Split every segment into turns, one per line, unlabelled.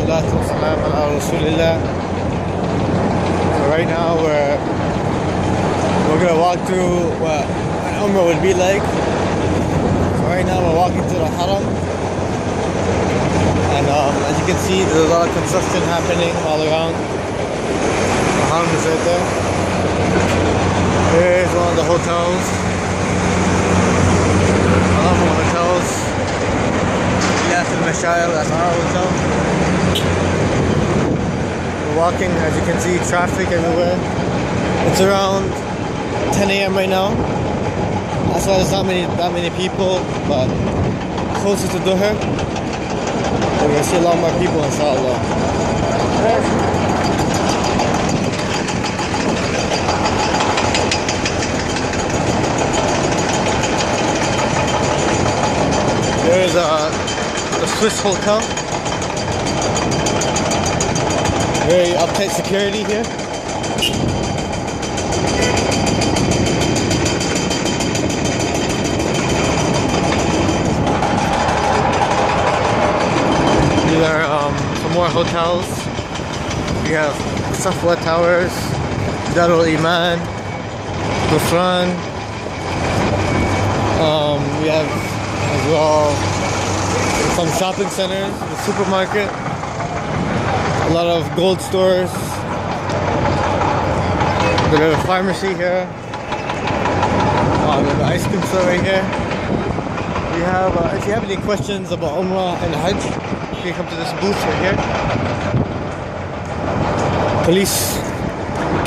Salatu wassalam ala Rasulillah. So right now we're gonna walk through what an Umrah would be like. So right now we're walking to the Haram, and as you can see, there's a lot of construction happening all around. The Haram is right there. Here's one of the hotels. Mashayal, that's our hotel. We're walking, as you can see, traffic everywhere. It's around 10 a.m. right now. That's why there's not many people, but closer to Dhuhr, we're gonna see a lot more people, inshallah. There's a Swiss hotel. Very uptight security here. These are some more hotels. We have Safwa Towers, Darul Iman, Gufran. We have as well some shopping centers, the supermarket, a lot of gold stores. We have a pharmacy here. We have an ice cream store right here. We have, if you have any questions about Umrah and Hajj, you can come to this booth right here. Police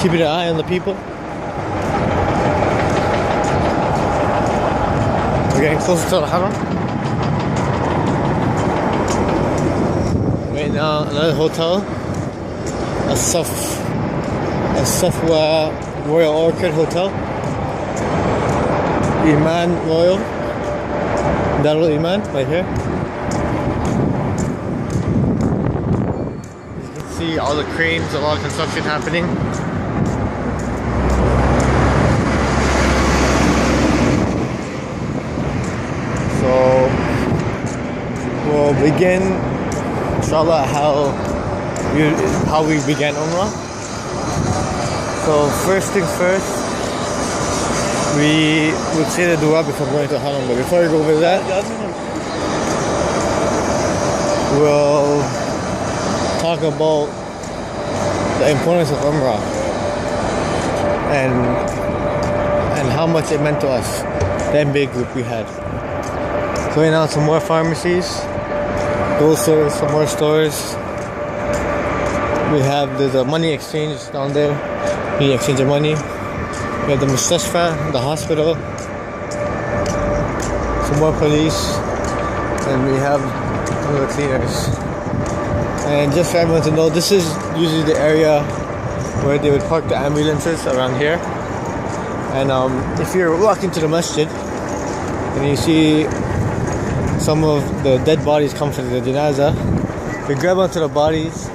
keeping an eye on the people. We're getting closer to the Haram. Right now, another hotel, a Safwa Royal Orchid Hotel, Iman Royal, Darul Iman, right here. You can see all the cranes, a lot of construction happening. So, we'll begin, inshallah, how we began Umrah. So first things first, we would say the dua before going to Haram. But before we go over that, we'll talk about the importance of Umrah and how much it meant to us, that big group we had. So right now, some more pharmacies, gold stores, some more stores. There's a money exchange down there. You exchange your money. We have the mustashfa, the hospital. Some more police. And we have some of the cleaners. And just for everyone to know, this is usually the area where they would park the ambulances around here. And if you're walking to the masjid and you see some of the dead bodies come from the janazah, we grab onto the bodies,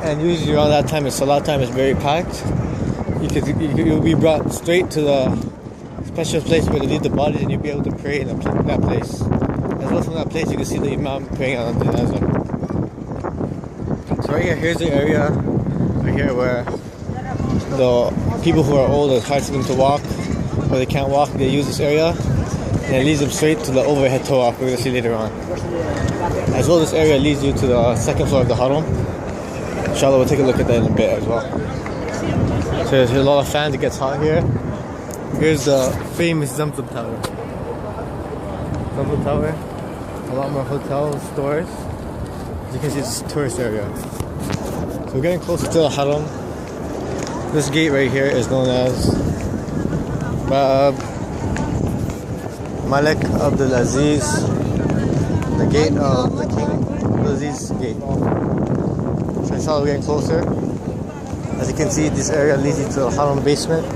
and usually around that time, salat time, is very packed. You'll be brought straight to the special place where they leave the bodies, and you'll be able to pray in that place. As well, from that place you can see the imam praying on the janazah. So right here, here's the area right here where the people who are old, it's hard for them to walk, or they can't walk, they use this area. And it leads them straight to the overhead tawaf we're going to see later on. As well, this area leads you to the second floor of the Haram. Inshallah, we'll take a look at that in a bit as well. So there's a lot of fans, it gets hot here. Here's the famous Zamzam Tower. Zamzam Tower, a lot more hotels, stores. As you can see, it's a tourist area. So we're getting closer to the Haram. This gate right here is known as Bab Malik Abdul Aziz, the gate of the King Abdul Aziz gate. So inshallah, we're getting closer. As you can see, this area leads you to the Haram basement.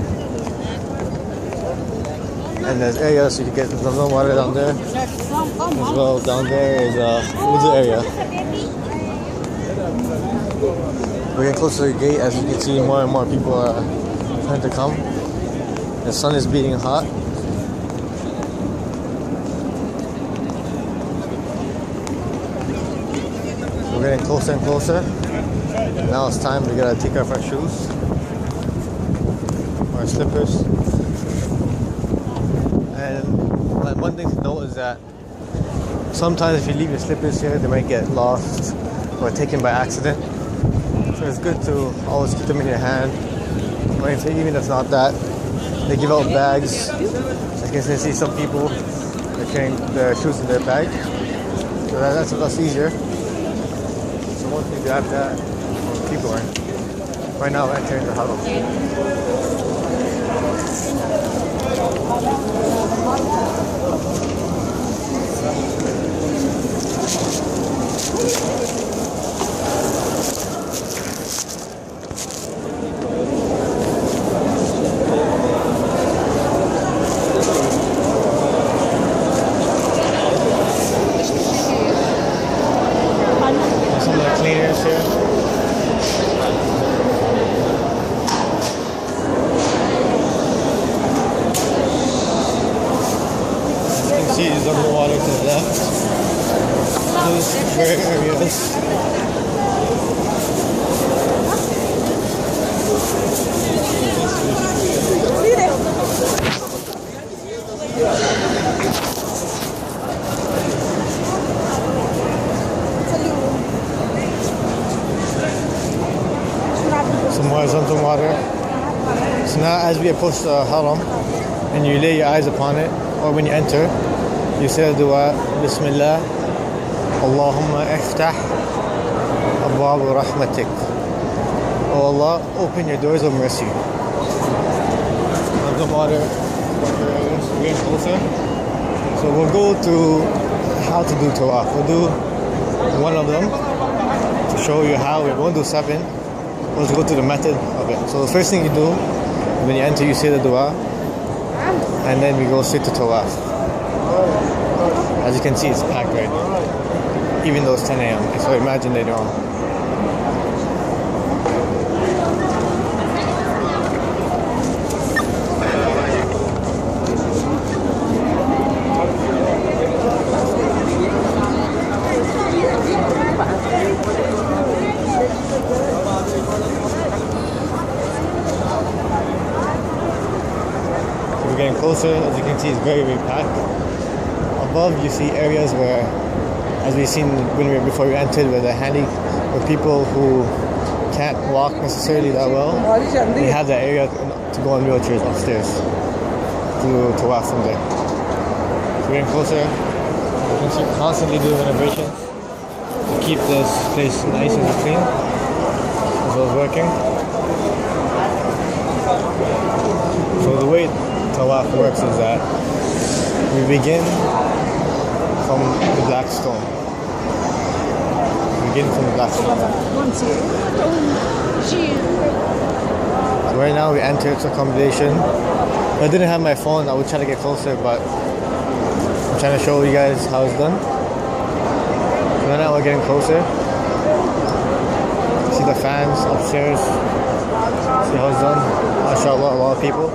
And there's areas so you can get some water down there. As well, down there is a wudu area. We're getting closer to the gate. As you can see, more and more people are trying to come. The sun is beating hot. We're getting closer and closer. Now it's time we gotta take off our shoes, our slippers. And one thing to note is that sometimes if you leave your slippers here, they might get lost or taken by accident. So it's good to always keep them in your hand. Or even if it's not that, they give out bags. I guess I see some people are carrying their shoes in their bag. So that's easier. So once we grab that, we'll keep going. Right now we're entering the huddle. Is underwater to the left. Those gray areas. Some horizontal water. So now as we approach the haram and you lay your eyes upon it, or when you enter, you say the dua, Bismillah, Allahumma iftah abwab rahmatik. Oh Allah, open your doors of mercy. The water, we're getting closer. So we'll go to how to do tawaf. We'll do one of them to show you how. We won't do 7. We'll go to the method of it. So the first thing you do, when you enter, you say the dua, and then we go straight to tawaf. As you can see, it's packed right now, even though it's 10 a.m. So imagine later on. So we're getting closer. As you can see, it's very, very packed. Above you see areas where, as we've seen before we entered, where where people who can't walk necessarily that well, they have that area to go on wheelchairs upstairs to walk from there. So we're getting closer. You can constantly doing renovations to keep this place nice and clean as well as working. So the way tawaf works is that we begin from the black stone. Begin from the black stone. So right now we entered accommodation. If I didn't have my phone, I would try to get closer, but I'm trying to show you guys how it's done. So right now we're getting closer. See the fans upstairs. See how it's done. MashaAllah, a lot of people.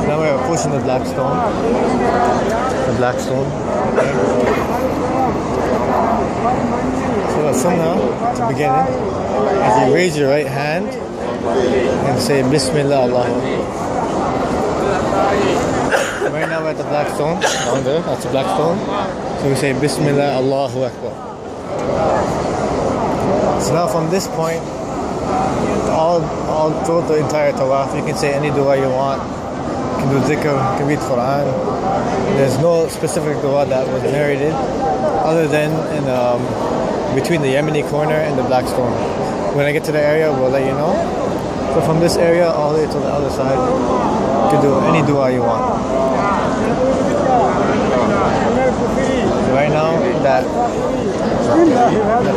Now we're pushing the black stone. The black stone. So the sunnah, at the beginning, as you raise your right hand and say Bismillah Allah. Right now we're at the black stone, down there, that's the black stone. So we say Bismillah Allahu Akbar. So now from this point, all throughout the entire tawaf, you can say any dua you want. You can do dhikr, you can read Quran. There's no specific dua that was narrated other than in between the Yemeni corner and the black stone. When I get to the area, we'll let you know. So from this area all the way to the other side, you can do any dua you want. So right now, that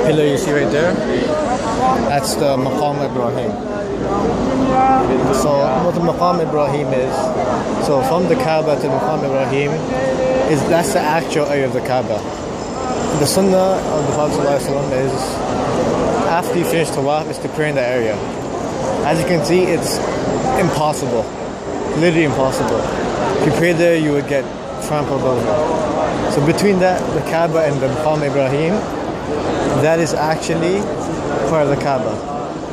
pillar you see right there, that's the Maqam Ibrahim. So what the Maqam Ibrahim is, so from the Kaaba to Maqam Ibrahim, that's the actual area of the Kaaba. The sunnah of the Prophet ﷺ is, after you finish tawaf, is to pray in that area. As you can see, it's impossible, literally impossible. If you prayed there, you would get trampled over. So between that, the Kaaba and the Maqam Ibrahim, that is actually part of the Kaaba.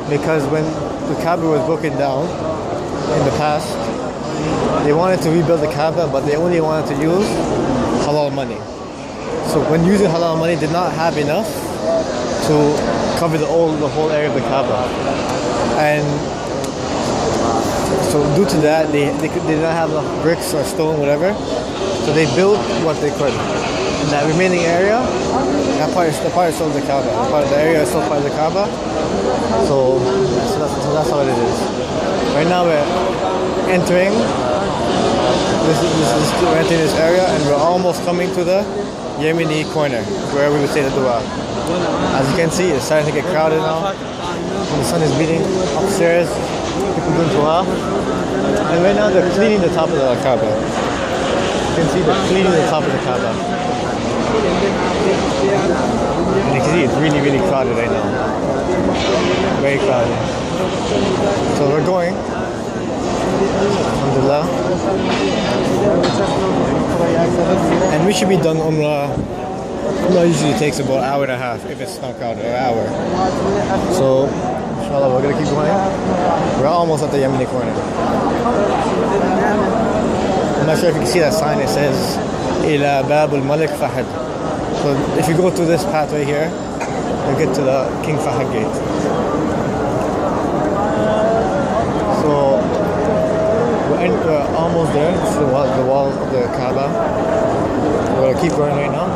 Because when the Kaaba was broken down in the past, they wanted to rebuild the Kaaba, but they only wanted to use halal money. So when using halal money, did not have enough to cover the whole area of the Kaaba. And so due to that, they did not have enough bricks or stone, whatever. So they built what they could. In that remaining area, that part is still the Kaaba. That part of the area is still part of the Kaaba. So that's how it is. Right now we're entering this area, and we're almost coming to the Yemeni corner where we would say the dua. As you can see, it's starting to get crowded now. The sun is beating upstairs. People doing dua. And right now they're cleaning the top of the Kaaba. You can see they're cleaning the top of the Kaaba. And you can see it's really, really crowded right now. Very crowded. So we're going. Alhamdulillah. And we should be done Umrah. Umrah usually takes about an hour and a half if it's not crowded, an hour. So, inshallah, we're going to keep going. We're almost at the Yemeni corner. I'm not sure if you can see that sign. It says Ila Babul Malik Fahad. So if you go through this pathway here, you'll get to the King Fahad gate. So we're almost there. This is the wall of the Kaaba. We're going to keep going right now.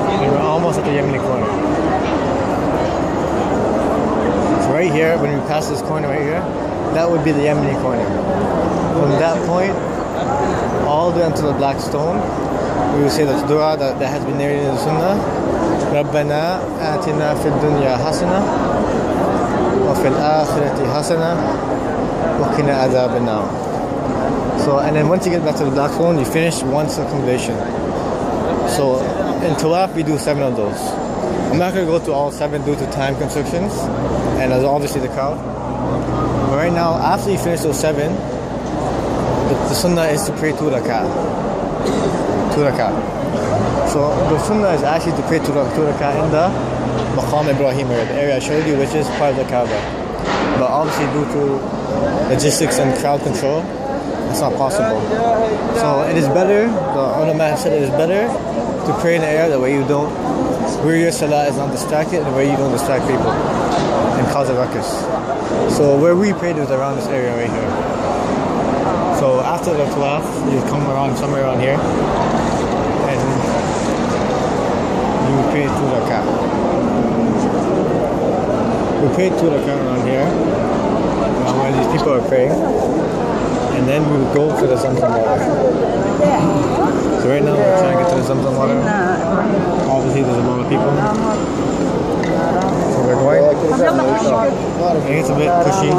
And we're almost at the Yemeni corner. So right here, when we pass this corner right here, that would be the Yemeni corner. From that point, all the way until the black stone, we will say the dua that has been narrated in the Sunnah. رَبَّنَا آتِنَا فِي الدُّنْيَا حَسَنَةً وَفِي الْآخِرَةِ حَسَنَةً وَقِنَا عَذَابَ النَّارِ. So, and then once you get back to the black stone, you finish one circumambulation. So in Tawaf, we do 7 of those. I'm not going to go to all 7 due to time constrictions, and as obviously the crowd. But right now, after you finish those 7, the sunnah is to pray 2 rak'ah. 2 rak'ah. So the sunnah is actually to pray 2 rak'ah in the Maqam Ibrahim area, the area I showed you, which is part of the Kaaba. But obviously due to logistics and crowd control, it's not possible. So it is better, the ulama said it is better to pray in an area that way you don't, where your salah is not distracted and where you don't distract people and cause a ruckus. So where we prayed was around this area right here. So after the tawaf, you come around somewhere around here and you pray 2 rak'ah. We prayed 2 rak'ah around here while these people are praying, and then we would go to the Zamzam water. So right now we're trying to get to the Zamzam water. Obviously there's a lot of people. So we're going. I think it's a bit pushy.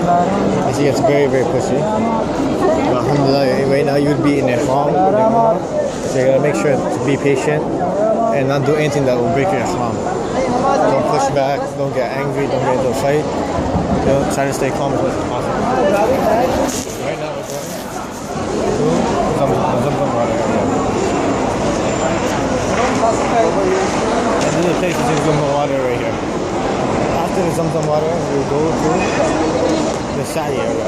I see it's very, very pushy. But alhamdulillah, right now you'd be in ihram. So you gotta make sure to be patient and not do anything that will break your ihram. Don't push back, don't get angry, don't get into a fight. You know, try to stay calm as much as possible. Right now we're going to Zamzam water area. And this is a place which is Zamzam water right here. After the Zamzam water, we will go to the Sa'i area,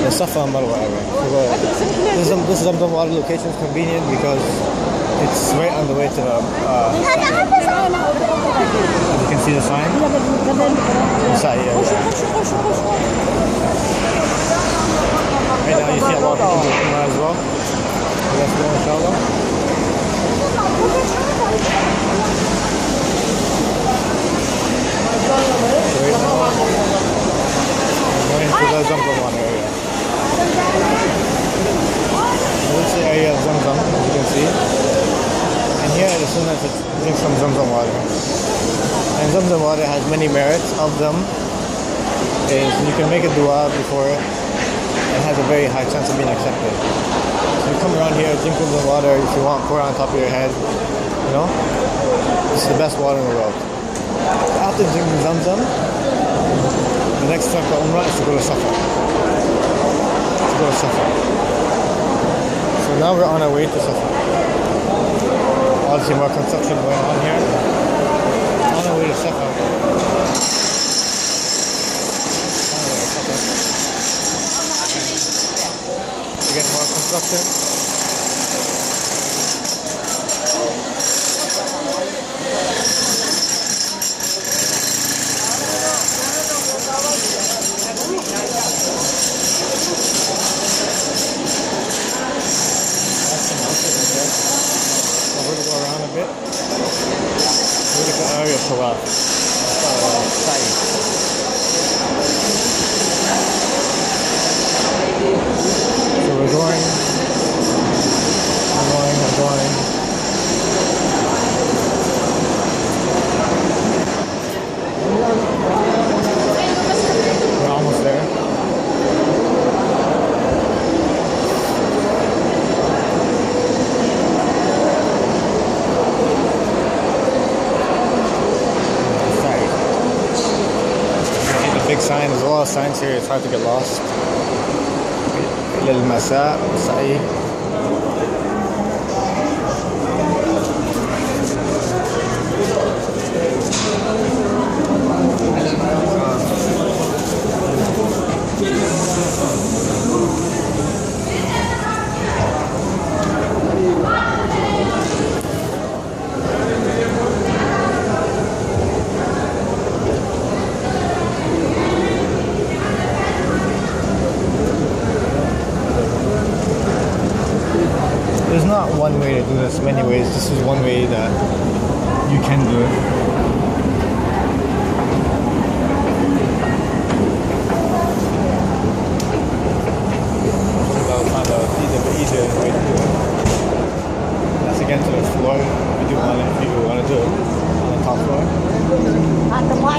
the Safa and Marwa area. So this Zamzam water location is convenient because it's right on the way to the you can see the sign. The Sa'i area. Right now you see a lot of people doing Umrah as well. So let's go inshallah. So right now we're going to the Zamzam water area. This is the area of Zamzam, as you can see. And here the sunnah is to drink some Zamzam water. And Zamzam water has many merits. Of them is you can make a dua before it and has a very high chance of being accepted. So you come around here, drink Zamzam water. If you want, pour it on top of your head. You know, this is the best water in the world. So after drinking Zamzam, the next step for Umrah is to go to Safa. So now we're on our way to Safa. Obviously more construction going on here. On our way to Safa. Again, more construction. We're going to go around a bit. Beautiful area for us. So we're going. We're almost there. Big sign, there's a lot of signs here, it's hard to get lost. إلى المساء سعي. There's not one way to do this, many ways. This is one way that you can do it. That was kind of easier way to do it. That's again to the floor. If you want to do it on the top floor.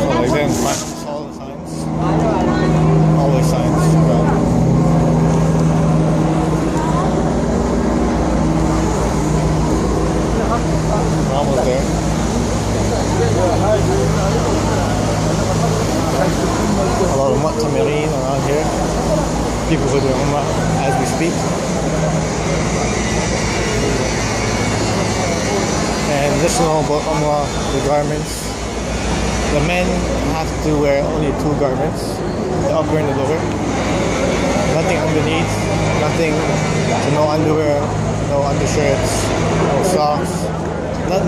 So again, all the signs. Always signs. We're almost there. A lot of mu'tamirin around here. People who do Umrah as we speak. And just to know about Umrah, the garments. The men have to wear only 2 garments, the upper and the lower. Nothing underneath, nothing, no underwear, no undershirts, no socks, no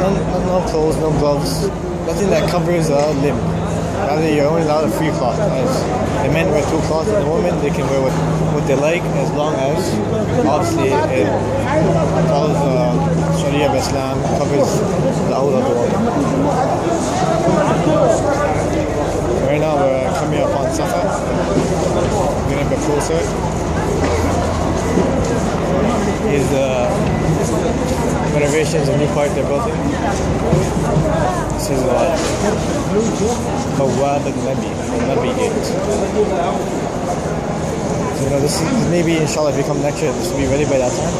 clothes, no gloves, nothing that covers a limb. Rather, you're only allowed a free cloth. The men wear 2 cloths, and the women, they can wear what they like, as long as, obviously, it follows the Sharia of Islam, covers the awrah of the woman. Right now, we're coming up on Safa. We're going to get closer. Is the renovations, a new part they're building. This is Bawab al-Nabi, the Nabi Gate. So, this is maybe, inshallah, if you come next year, this will be ready by that time.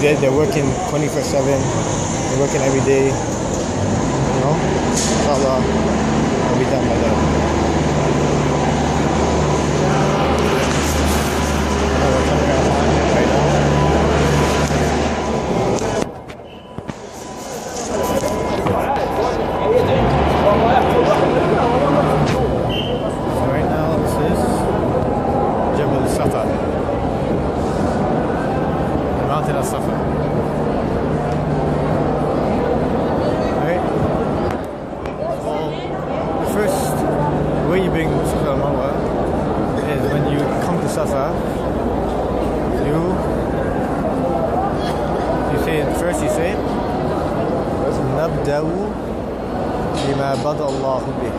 They're working 24/7. They're working every day. Inshallah, it'll be done by then. We're coming around right now. Right now, this is Jabal Safa, the mountain of Safa. Right? So, the first way you bring Safa al-Marwa is when you come to Safa. You say نبدأ بما بدأ الله به.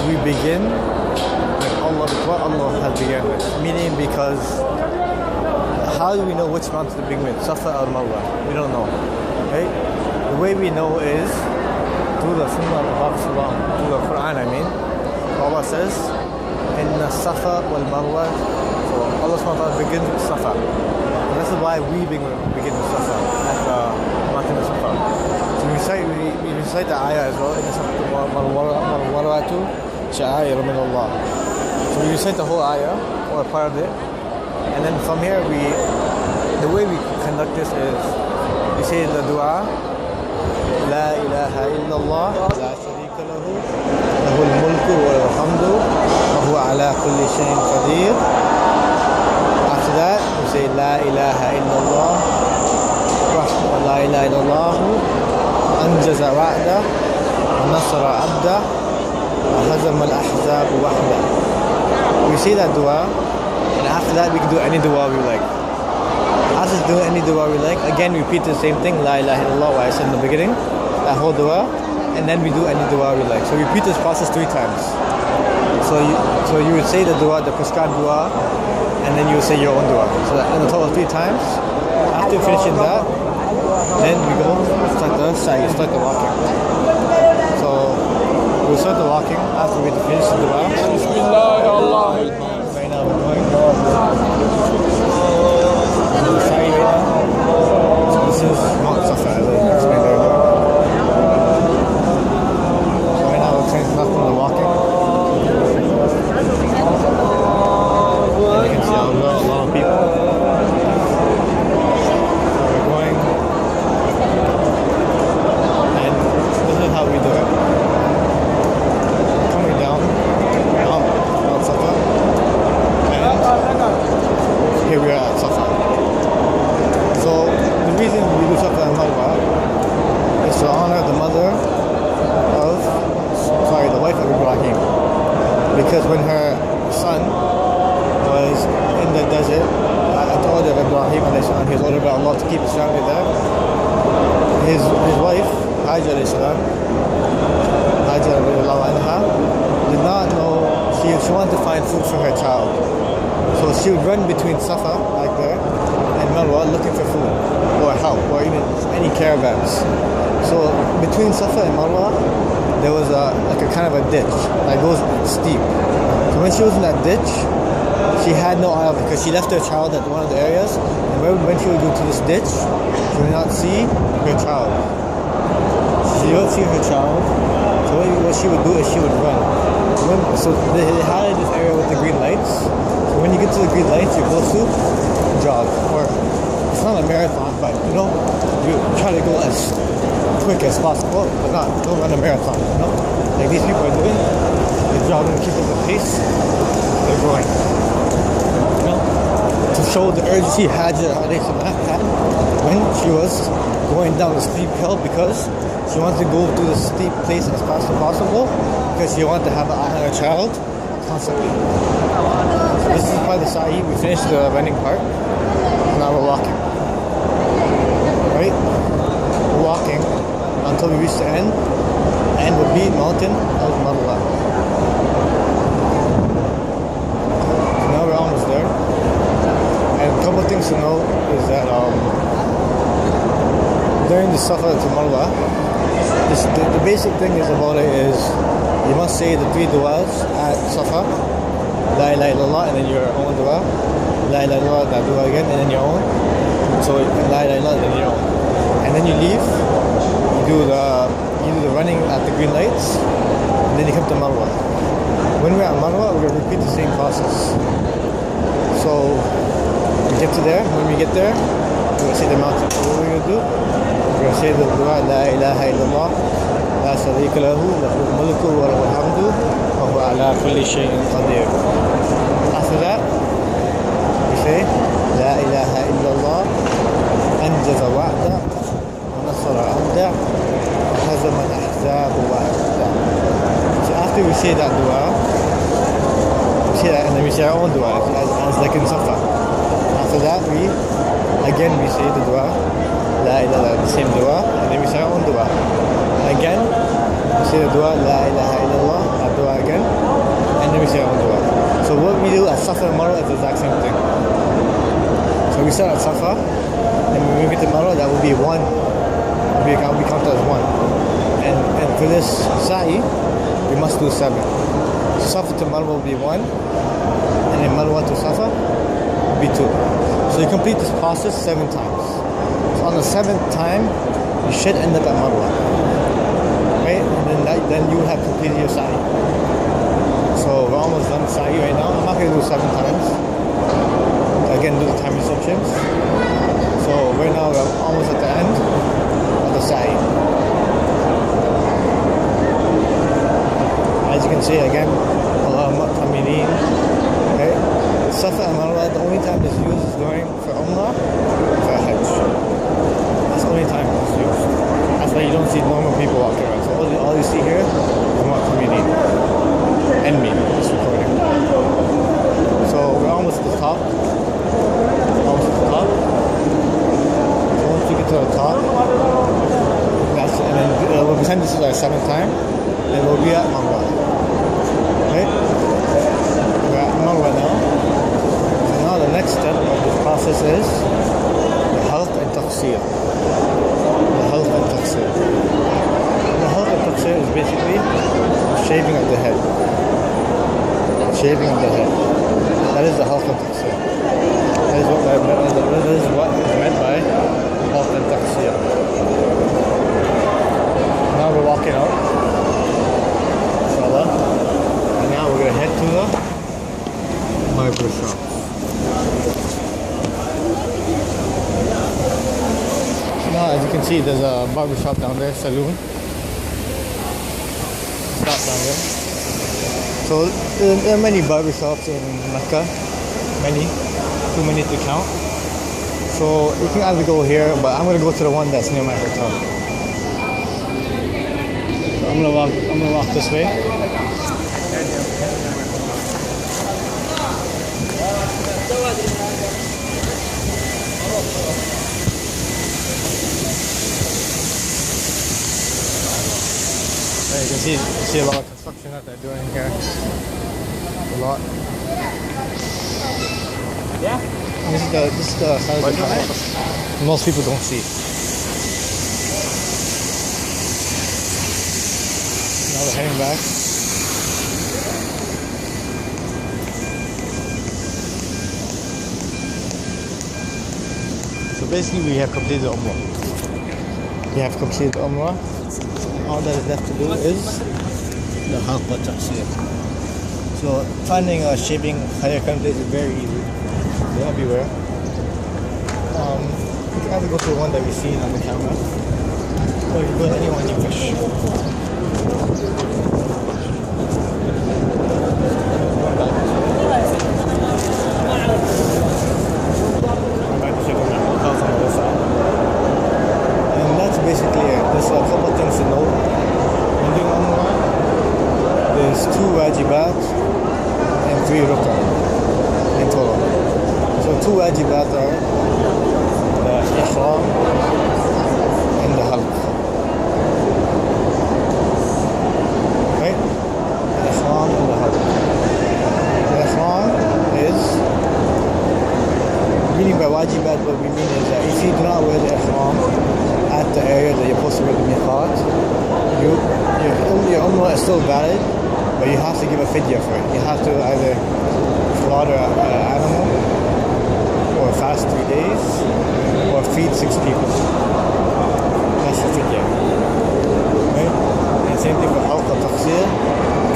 We begin with what Allah has begun with. Meaning, because how do we know which mountain to begin with? Safa or Marwa? We don't know. Right? The way we know is through the Sunnah of the Prophet, through the Quran. Allah says, "Inna Safa wal Marwa." So Allah SWT begins with Safa. And this is why we begin with Safa at the mountain of Safa. So we recite the ayah as well. Inna Safa wal Marwa شعائر من الله. So we recite the whole ayah or part of it, and then from here the way we conduct this is we say the dua, La ilaha illallah, la sharika lahu, lahul mulku wal hamdu, wa huwa ala kulli shay'in qadir. After that we say La ilaha illallah, La ilaha illallah, anjaza wa'da, wa nasara abda, wa hazama al-ahzab wahda. We say that dua, and after that we can do any dua we like. After doing any dua we like, again repeat the same thing, La ilaha illallah, what I said in the beginning, that whole dua, and then we do any dua we like. So repeat this process 3 times. So you would say the dua, the prescribed dua, and then you would say your own dua. So that in a total of 3 times. After finishing that, then we go start the sa'i, start the walking. So we'll start the walking after we finish the dua. Bismillah, Allah. Right now we're going. Sa'i right now. So this is not Safa, as I explained earlier. So right now we're trying to start the walking. And you can see a lot of people. How we do it. Coming down Mount Safa, and here we are at Safa. So the reason we do Safa and Marwa is to honor the mother of, the wife of Ibrahim, because when her son was in the desert at the order of Ibrahim, he was ordered by Allah to keep his family there. His wife Hajar did not know, she wanted to find food for her child. So she would run between Safa, like there, and Marwa looking for food, or help, or even any caravans. So between Safa and Marwa, there was a kind of a ditch, that goes steep. So when she was in that ditch, she had no eye because she left her child at one of the areas, and when she would go to this ditch, she would not see her child. She would see her child, so what she would do is she would run. So they highlighted this area with the green lights. So when you get to the green lights, you're supposed to jog, or it's not a marathon, but you try to go as quick as possible, but don't run a marathon, like these people are doing. They're jogging, keep up the pace, they're going. To show the urgency Hajar had when she was going down the steep hill, because she wanted to go through the steep place as fast as possible, because she wanted to have an eye on her child constantly. So this is part of the sa'i. We finished the running part, and now we're walking. Right? We're walking until we reach the end, and we'll be mountain of Marwa. So now we're almost there. And a couple of things to know is that during the Safa to Marwa, the basic thing about it is you must say the 3 du'as at Safa, La ilaha illallah, and then your own dua, La ilaha illallah, that dua again, and then your own. So La ilaha illallah, and then your own. And then you leave, you do the running at the green lights, and then you come to Marwa. When we're at Marwa, we're going to repeat the same process. So we get to there. When we get there, we're going to say the mountain. So what we're going to do, we're going to say the dua, La ilaha illallah, la sharika lahu, lahul mulku wa lahul hamdu, wa huwa ala kulli shay'in qadir. After that, we say La ilaha illallah, anjaza wa'da, wa nasara abda, wa hazama al-ahzab wahda. So after we say that dua, we say that, and then we say our own dua, as like in Safa. After that, we say the dua, La ilaha, the same dua, and then we say our own dua. And again, we say the dua, La ilaha illallah, that dua again, and then we say our own dua. So what we do at Safa and Marwa is the exact same thing. So we start at Safa, and when we get to Marwa, that will be 1. We count as 1. And for this sa'i, we must do 7. So Safa to Marwa will be 1, and then Marwa to Safa will be 2. So you complete this process 7 times. So on the 7th time, you should end up at Marwa, right? And then you have completed your sa'i. done sa'i right now. I'm not going to do 7 times. Again, do the time restrictions. So right now we're almost at the end of the sa'i. As you can see again, okay? Safa and Marwa, the only time it's used is during for Umrah, for Hajj. That's the only time it's used. That's why you don't see normal people walking around. So all you see here is Umrah community. And me, just recording. So we're almost at the top. Almost at the top. So once you get to the top, that's and then we'll pretend this is our 7th time, and we'll be at Marwa. Right? We're at Marwa now. So now the next step of this process is the halq and taqsir. The halq and taqsir. The halq and taqsir is basically shaving of the head. Shaving of the head. That is the halq and taqsir. That is what is meant by halq and taqsir. Now we're walking out. Inshallah. And now we're going to head to the barber shop. Now as you can see, there's a barber shop down there, saloon. Stop down there. So there are many barber shops in Mecca. Many. Too many to count. So you can either go here, but I'm going to go to the one that's near my hotel. So I'm going to walk this way. You can see a lot of construction that they're doing here. A lot. Yeah. This is the side of the car. Most people don't see. Now we're heading back. So basically we have completed Umrah. We have completed Umrah. All that is left to do is the halq wa taqsir. So finding a shaving haircut is very easy. They're everywhere. You can either go to the one that we've seen on the camera, or you can go to anyone you wish. And that's basically it. There's a couple of things to note. When doing Umrah, there's 2 wajibat and 3 rukn in total. So 2 wajibat are the ihram and the halq. Right? The ihram and the halq. The ihram is, meaning by wajibat, what we mean is that if you do not wear the ihram at the area that you're supposed to wear the miqat, your umrah is still valid, but you have to give a fidya for it. You have to either slaughter an animal, or fast 3 days, or feed 6 people. That's the fidya. Right? And same thing with halq wa taqsir,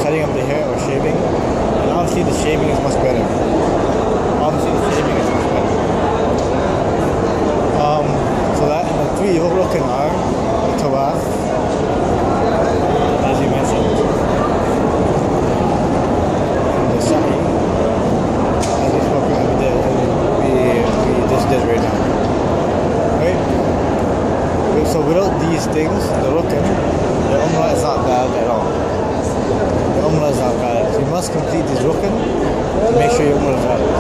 cutting up the hair or shaving. And obviously the shaving is much better. Obviously the shaving is much better. So that, and the 3 rukn are the tawaf, as you mentioned, and the sa'i, as we spoke about, we just did right now. Right? So without these things, the rukn, the umrah is not valid at all. The umrah is not valid. So you must complete this rukn to make sure your umrah is valid.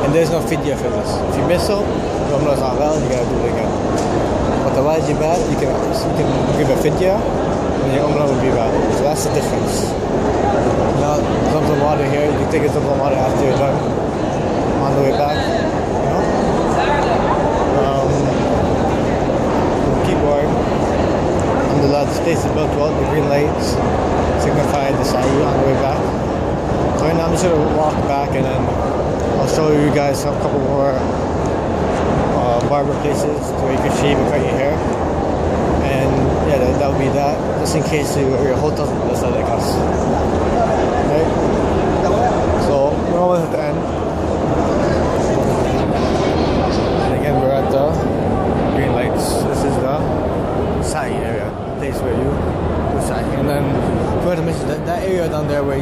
And there's no fidya for this. If you miss out, the umrah is not valid, you gotta do it again. But the wajibat, you can give a fidya, and your umrah will be valid. So that's the difference. Now, Zamzam water here, you can take a Zamzam water after you're done, on the way back, you know? We'll keep going. Alhamdulillah, this place is built well. The green lights signify the sa'i on the way back. So right now I'm just going to walk back, and then I'll show you guys a couple more barber places where you can shave and cut your hair. And yeah, that would be that, just in case your hotel's on the other side like us. Right? So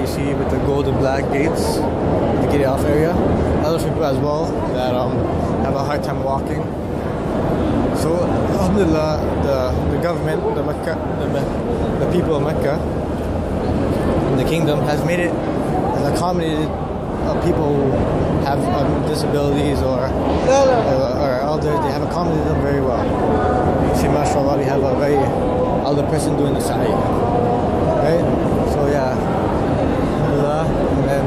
you see with the gold and black gates, the get off area. Other people as well that have a hard time walking. So, alhamdulillah, the government, the people of Mecca, the kingdom has made it, has accommodated people who have disabilities or elders. They have accommodated them very well. You see, mashallah, we have a very elder person doing the sa'i, right? So yeah, alhamdulillah. And then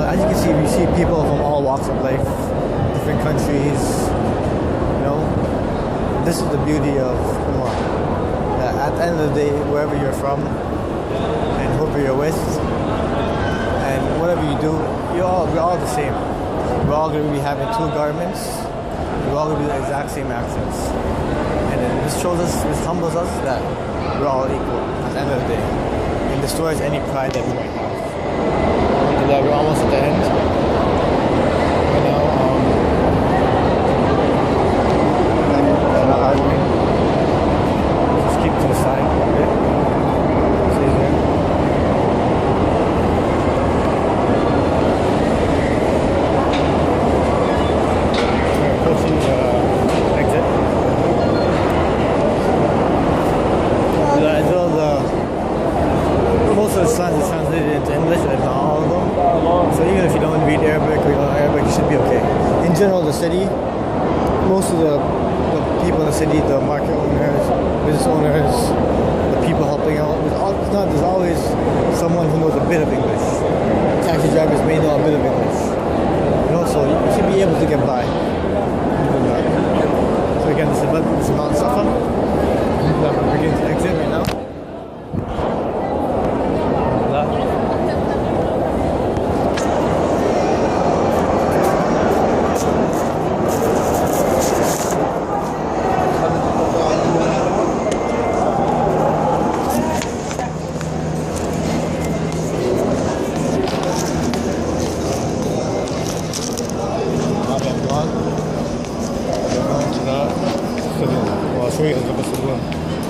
as you can see, we see people from all walks of life, different countries. You know, this is the beauty of Umrah. At the end of the day, wherever you're from and whoever you're with, and whatever you do, we're all the same. We're all going to be having two garments. We're all going to do the exact same actions. And then this shows us, this humbles us that we're all equal at the end of the day. It destroys any pride that we might have. Alhamdulillah, we're almost at the end. Right now, we're not arguing. Just keep to the side a bit. See there. Most of the signs are translated into English, and not all of them. So even if you don't read Arabic or you don't know Arabic, you should be okay. In general, the city, most of the people in the city, the market owners, business owners, the people helping out, there's always someone who knows a bit of English. Taxi drivers may know a bit of English. You know, so you should be able to get by. So again, this is Mount Safa. We're beginning to exit right now.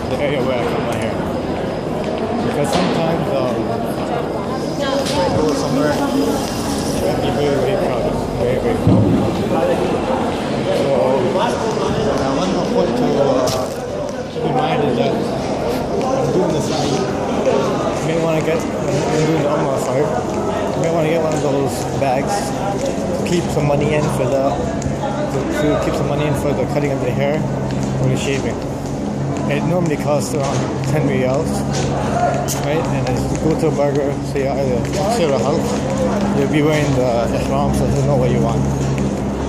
The area where I cut my hair, because sometimes I go somewhere and be very, very proud, very, very proud. So one point to keep in mind is that I'm doing this sa'i. You may want to get, when doing the Umrah part, you may want to get one of those bags to keep some money in for the cutting of the hair or the shaving. It normally costs around 10 riyals, right? And as you go to a barber, say either a house, you'll be wearing the ihram, so there's no way you want.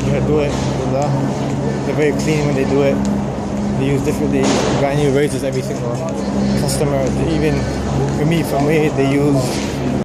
You gotta do it. They're very clean when they do it. They use brand new razors every single customer. Even for me, they use